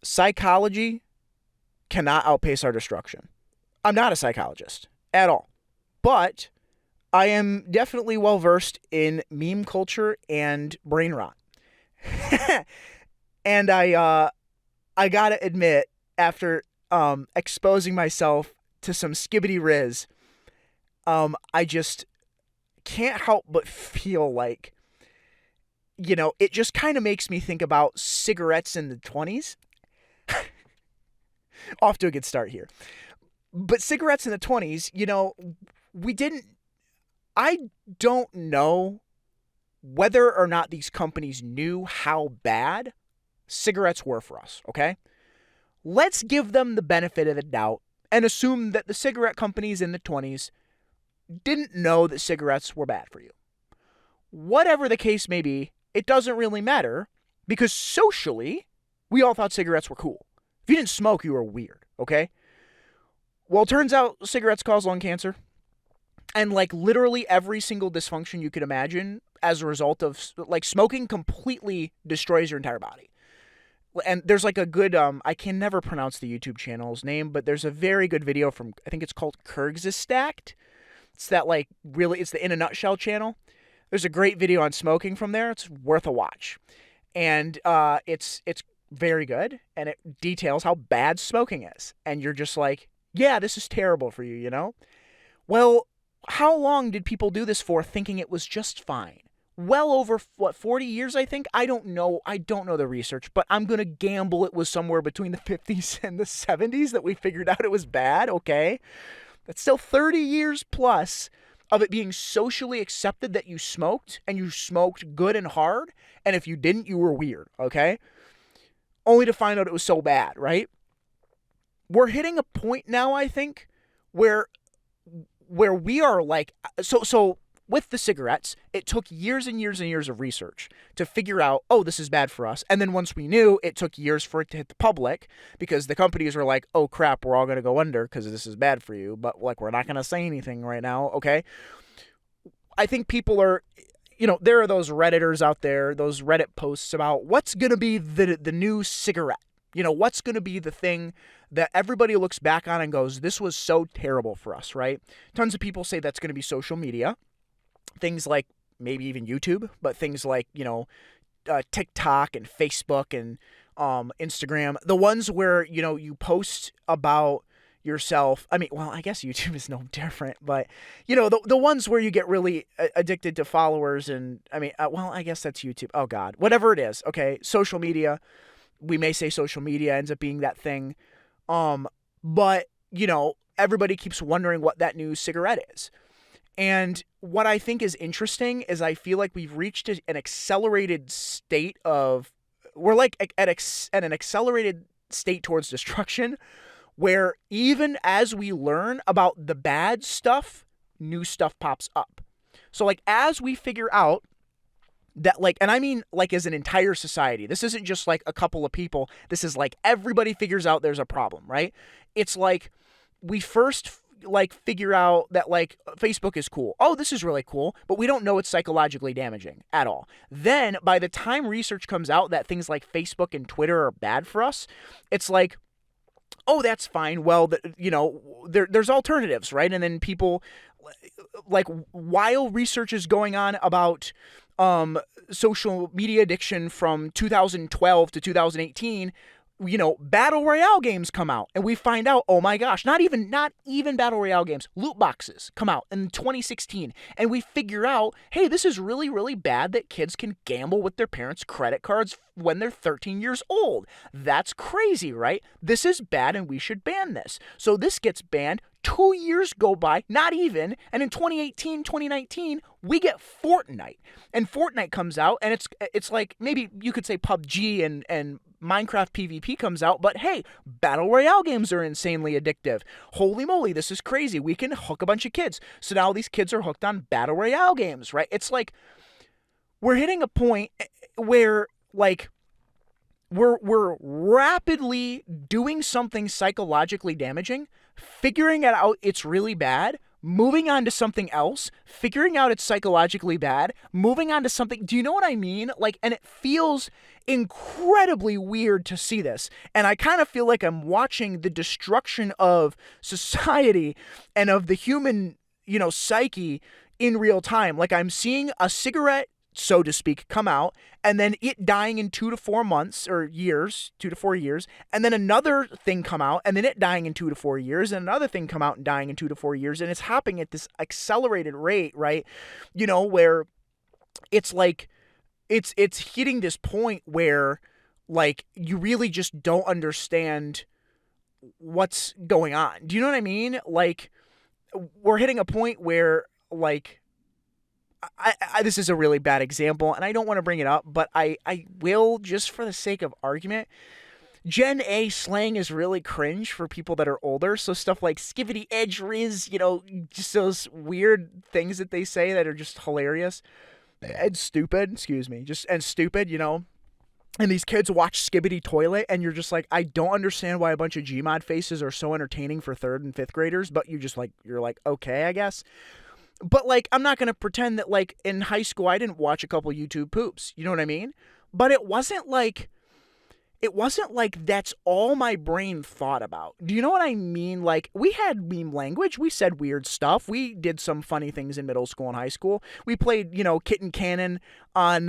psychology cannot outpace our destruction. I'm not a psychologist at all, but I am definitely well versed in meme culture and brain rot. And I gotta admit, after exposing myself to some skibbity riz, I just can't help but feel like, it just kind of makes me think about cigarettes in the 20s. Off to a good start here. But cigarettes in the 20s, we didn't, I don't know whether or not these companies knew how bad cigarettes were for us, okay? Let's give them the benefit of the doubt and assume that the cigarette companies in the 20s didn't know that cigarettes were bad for you. Whatever the case may be, it doesn't really matter because socially, we all thought cigarettes were cool. If you didn't smoke, you were weird, okay? Well, it turns out cigarettes cause lung cancer. And like literally every single dysfunction you could imagine as a result of like smoking completely destroys your entire body. And there's like a good, I can never pronounce the YouTube channel's name, but there's a very good video from, I think it's called Kyrgyzstan. It's that like really, it's the In a Nutshell channel. There's a great video on smoking from there. It's worth a watch. And it's very good. And it details how bad smoking is. And you're just like, yeah, this is terrible for you, Well, how long did people do this for thinking it was just fine? Well over, 40 years, I think? I don't know. I don't know the research, but I'm going to gamble it was somewhere between the 50s and the 70s that we figured out it was bad, okay? That's still 30 years plus of it being socially accepted that you smoked, and you smoked good and hard, and if you didn't, you were weird, okay? Only to find out it was so bad, right? We're hitting a point now, I think, where we are like, so with the cigarettes, it took years and years and years of research to figure out, oh, this is bad for us. And then once we knew, it took years for it to hit the public because the companies were like, oh crap, we're all going to go under because this is bad for you. But like, we're not going to say anything right now. Okay. I think people are, there are those Redditors out there, those Reddit posts about what's going to be the new cigarette. What's going to be the thing that everybody looks back on and goes, this was so terrible for us, right? Tons of people say that's going to be social media. Things like maybe even YouTube, but things like, TikTok and Facebook and Instagram. The ones where, you post about yourself. I mean, well, I guess YouTube is no different, but, the ones where you get really addicted to followers and, I guess that's YouTube. Oh, God. Whatever it is. Okay. Social media. We may say social media ends up being that thing. But, everybody keeps wondering what that new cigarette is. And what I think is interesting is I feel like we've reached an accelerated state of, we're like at an accelerated state towards destruction where even as we learn about the bad stuff, new stuff pops up. So like as we figure out that like, and I mean like as an entire society, this isn't just like a couple of people. This is like everybody figures out there's a problem, right? It's like we first like figure out that like Facebook is cool. Oh, this is really cool, but we don't know it's psychologically damaging at all. Then by the time research comes out that things like Facebook and Twitter are bad for us, it's like, oh, that's fine. Well, there's alternatives, right? And then people like while research is going on about social media addiction from 2012 to 2018, battle royale games come out and we find out, oh my gosh, not even battle royale games, loot boxes come out in 2016 and we figure out, hey, this is really, really bad that kids can gamble with their parents' credit cards when they're 13 years old. That's crazy, right? This is bad and we should ban this. So this gets banned. 2 years go by, not even, and in 2018, 2019, we get Fortnite. And Fortnite comes out, and it's like, maybe you could say PUBG and Minecraft PvP comes out, but hey, Battle Royale games are insanely addictive. Holy moly, this is crazy. We can hook a bunch of kids. So now these kids are hooked on Battle Royale games, right? It's like, we're hitting a point where, like, we're rapidly doing something psychologically damaging, figuring it out it's really bad, moving on to something else, figuring out it's psychologically bad, moving on to something. Do you know what I mean? Like, and it feels incredibly weird to see this. And I kind of feel like I'm watching the destruction of society and of the human, psyche in real time. Like, I'm seeing a cigarette, so to speak, come out, and then it dying in 2 to 4 months or years, 2 to 4 years, and then another thing come out, and then it dying in 2 to 4 years, and another thing come out and dying in 2 to 4 years, and it's happening at this accelerated rate, right? Where it's like it's hitting this point where, like, you really just don't understand what's going on. Do you know what I mean? Like, we're hitting a point where, like, this is a really bad example, and I don't want to bring it up, but I will, just for the sake of argument. Gen A slang is really cringe for people that are older, so stuff like skibbity edge riz, just those weird things that they say that are just hilarious and stupid, and stupid, and these kids watch Skibbity Toilet, and you're just like, I don't understand why a bunch of Gmod faces are so entertaining for 3rd and 5th graders, but you're like, okay, I guess. But, like, I'm not going to pretend that, like, in high school I didn't watch a couple YouTube poops. You know what I mean? But it wasn't like that's all my brain thought about. Do you know what I mean? Like, we had meme language. We said weird stuff. We did some funny things in middle school and high school. We played, Kitten Cannon on,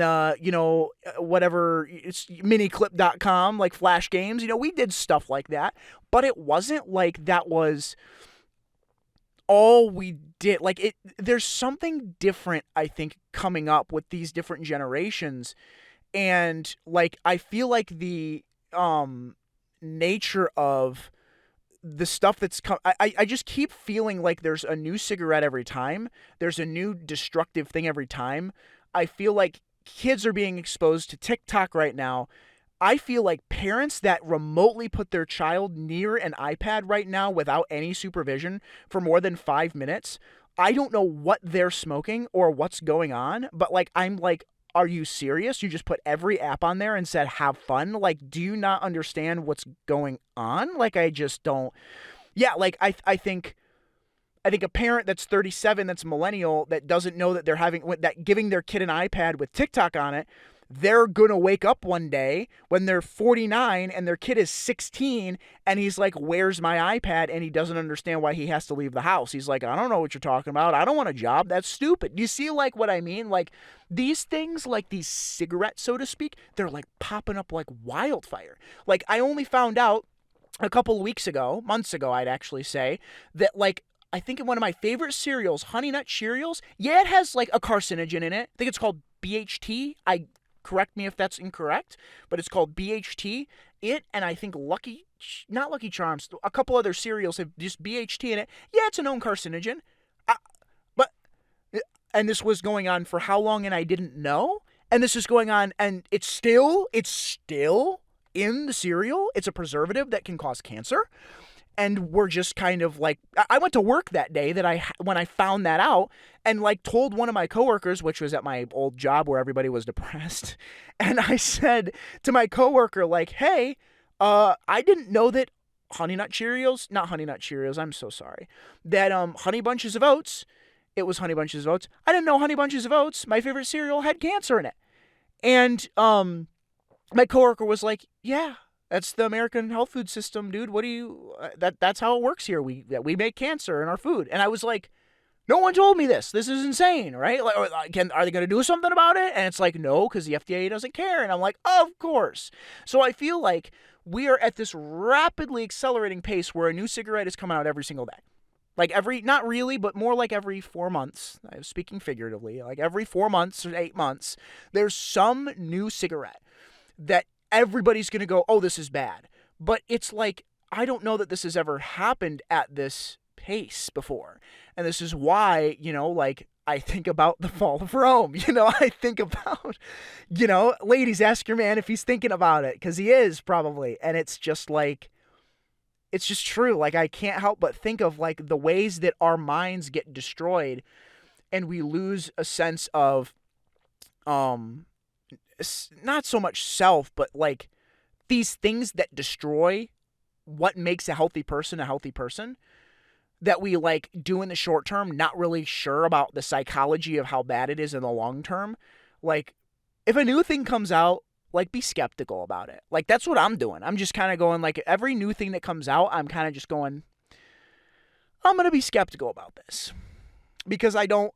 whatever, it's miniclip.com, like Flash games. We did stuff like that. But it wasn't like that was all we did. Like, there's something different, I think, coming up with these different generations. And, like, I feel like the nature of the stuff that's I just keep feeling like there's a new cigarette every time. There's a new destructive thing every time. I feel like kids are being exposed to TikTok right now. I feel like parents that remotely put their child near an iPad right now without any supervision for more than 5 minutes, I don't know what they're smoking or what's going on, but, like, I'm like, are you serious? You just put every app on there and said, have fun? Like, do you not understand what's going on? Like, I just don't. Yeah, like, I think a parent that's 37, that's millennial, that doesn't know that that giving their kid an iPad with TikTok on it, they're going to wake up one day when they're 49 and their kid is 16 and he's like, where's my iPad? And he doesn't understand why he has to leave the house. He's like, I don't know what you're talking about. I don't want a job. That's stupid. Do you see, like, what I mean? Like, these things, like these cigarettes, so to speak, they're like popping up like wildfire. Like, I only found out a couple of months ago, I'd actually say, that, like, I think in one of my favorite cereals, Honey Nut Cheerios, yeah, it has like a carcinogen in it. I think it's called BHT. Correct me if that's incorrect, but it's called BHT. It, and I think not Lucky Charms, a couple other cereals have just BHT in it. Yeah, it's a known carcinogen. And this was going on for how long, and I didn't know? And this is going on, and it's still in the cereal. It's a preservative that can cause cancer. And we're just kind of like, I went to work that day when I found that out, and, like, told one of my coworkers, which was at my old job where everybody was depressed. And I said to my coworker, like, hey, I didn't know that not Honey Nut Cheerios, I'm so sorry. That Honey Bunches of Oats, it was Honey Bunches of Oats. I didn't know Honey Bunches of Oats, my favorite cereal, had cancer in it. And my coworker was like, yeah, that's the American health food system, dude. What do you, that's how it works here. We make cancer in our food. And I was like, no one told me this. This is insane, right? Like, are they going to do something about it? And it's like, no, because the FDA doesn't care. And I'm like, of course. So I feel like we are at this rapidly accelerating pace where a new cigarette is coming out every single day. Like, not really, but more like every 4 months. I'm speaking figuratively. Like, every 4 months or 8 months, there's some new cigarette that everybody's going to go, oh, this is bad. But it's like, I don't know that this has ever happened at this pace before. And this is why, like, I think about the fall of Rome. I think about, ladies, ask your man if he's thinking about it, because he is probably. And it's just like, it's just true. Like, I can't help but think of, like, the ways that our minds get destroyed and we lose a sense of, not so much self, but, like, these things that destroy what makes a healthy person a healthy person. that we like do in the short term, not really sure about the psychology of how bad it is in the long term. Like, if a new thing comes out, like, be skeptical about it. Like, that's what I'm doing. I'm just kind of going, like, every new thing that comes out, I'm kind of just going, I'm going to be skeptical about this. Because I'll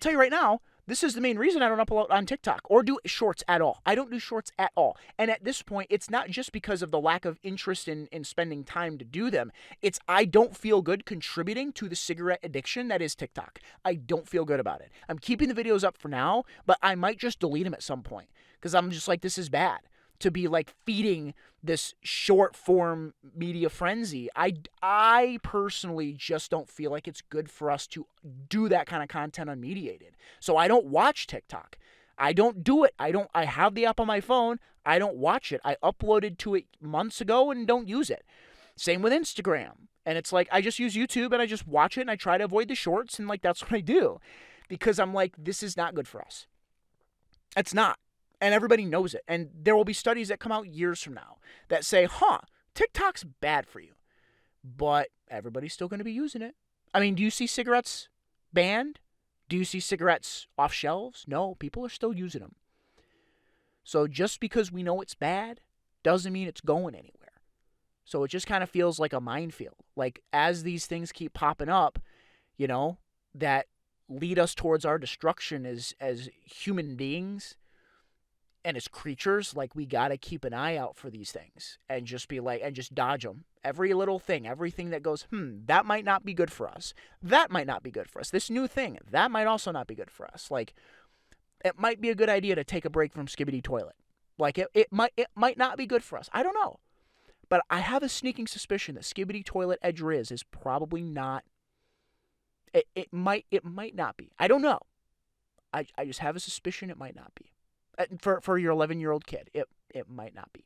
tell you right now, this is the main reason I don't upload on TikTok or do shorts at all. I don't do shorts at all. And at this point, it's not just because of the lack of interest in spending time to do them. It's I don't feel good contributing to the cigarette addiction that is TikTok. I don't feel good about it. I'm keeping the videos up for now, but I might just delete them at some point because I'm just like, this is bad. To be like feeding this short form media frenzy. I personally just don't feel like it's good for us to do that kind of content unmediated. So I don't watch TikTok. I don't do it. I have the app on my phone. I don't watch it. I uploaded to it months ago and don't use it. Same with Instagram. And it's like I just use YouTube and I just watch it and I try to avoid the shorts and like that's what I do. Because I'm like, this is not good for us. It's not. And everybody knows it. And there will be studies that come out years from now that say, TikTok's bad for you. But everybody's still going to be using it. I mean, do you see cigarettes banned? Do you see cigarettes off shelves? No, people are still using them. So just because we know it's bad doesn't mean it's going anywhere. So it just kind of feels like a minefield. Like as these things keep popping up, that lead us towards our destruction as human beings, and as creatures, like we got to keep an eye out for these things and just be like, and just dodge them. Every little thing, everything that goes, that might not be good for us. That might not be good for us. This new thing, that might also not be good for us. Like, it might be a good idea to take a break from Skibbity Toilet. Like, it might not be good for us. I don't know. But I have a sneaking suspicion that Skibbity Toilet Edge Riz is probably not, it might not be. I don't know. I just have a suspicion it might not be. For your 11-year-old kid, it might not be.